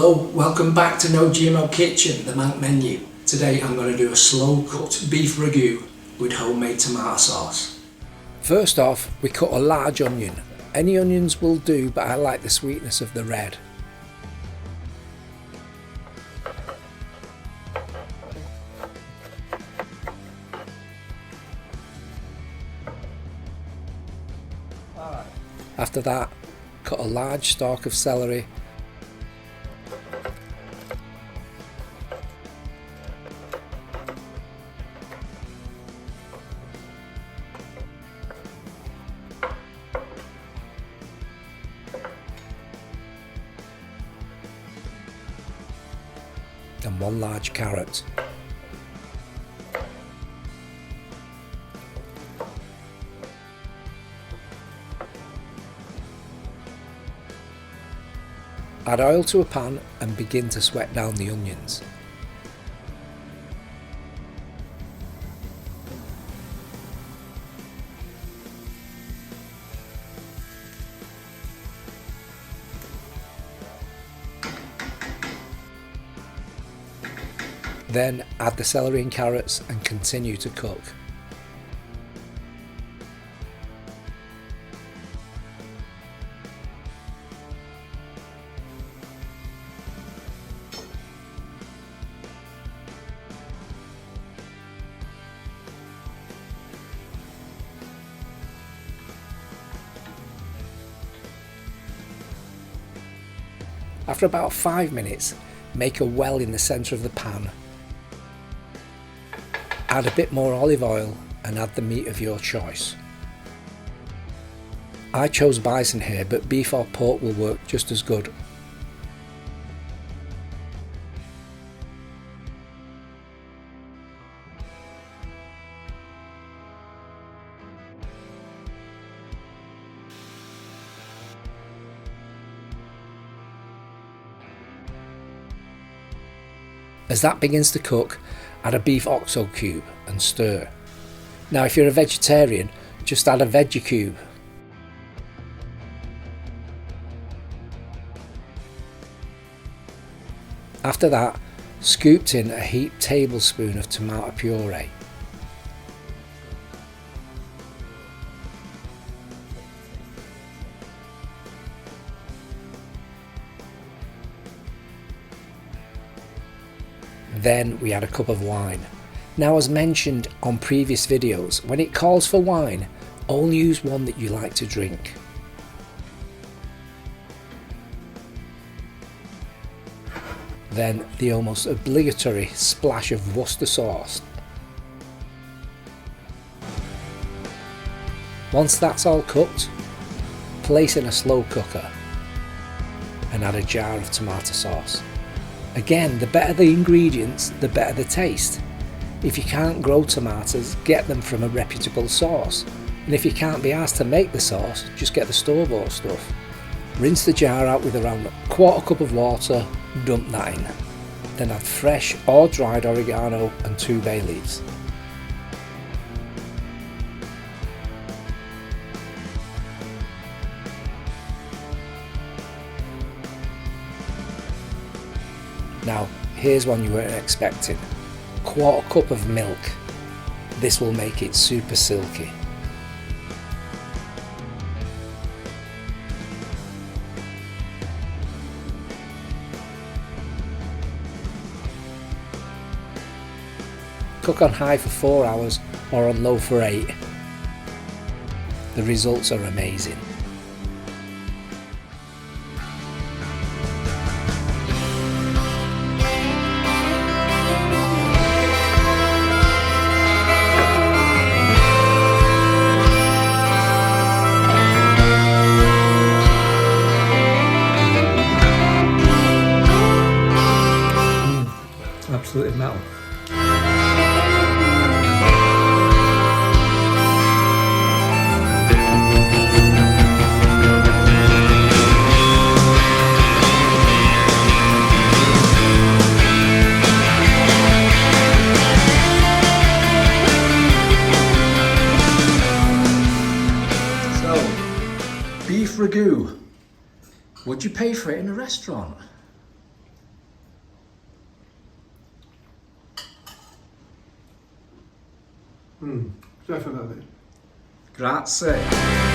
Hello, welcome back to No GMO Kitchen, the Manc menu. Today I'm going to do a slow cooked beef ragu with homemade tomato sauce. First off, we cut a large onion. Any onions will do, but I like the sweetness of the red. After that, cut a large stalk of celery. And one large carrot. Add oil to a pan and begin to sweat down the onions. Then add the celery and carrots and continue to cook. After about 5 minutes, make a well in the centre of the pan. Add a bit more olive oil and add the meat of your choice. I chose bison here, but beef or pork will work just as good. As that begins to cook, add a beef oxo cube and stir. Now if you're a vegetarian, just add a veggie cube. After that, scooped in a heaped tablespoon of tomato puree. Then we add a cup of wine. Now, as mentioned on previous videos, when it calls for wine, only use one that you like to drink. Then the almost obligatory splash of Worcester sauce. Once that's all cooked, place in a slow cooker and add a jar of tomato sauce. Again, the better the ingredients, the better the taste. If you can't grow tomatoes, get them from a reputable source. And if you can't be asked to make the sauce, just get the store-bought stuff. Rinse the jar out with around a quarter cup of water, dump that in. Then add fresh or dried oregano and 2 bay leaves. Now, here's one you weren't expecting. Quarter cup of milk. This will make it super silky. Cook on high for 4 hours or on low for 8. The results are amazing. Absolutely metal. So, beef ragu. Would you pay for it in a restaurant? Definitely. Grazie.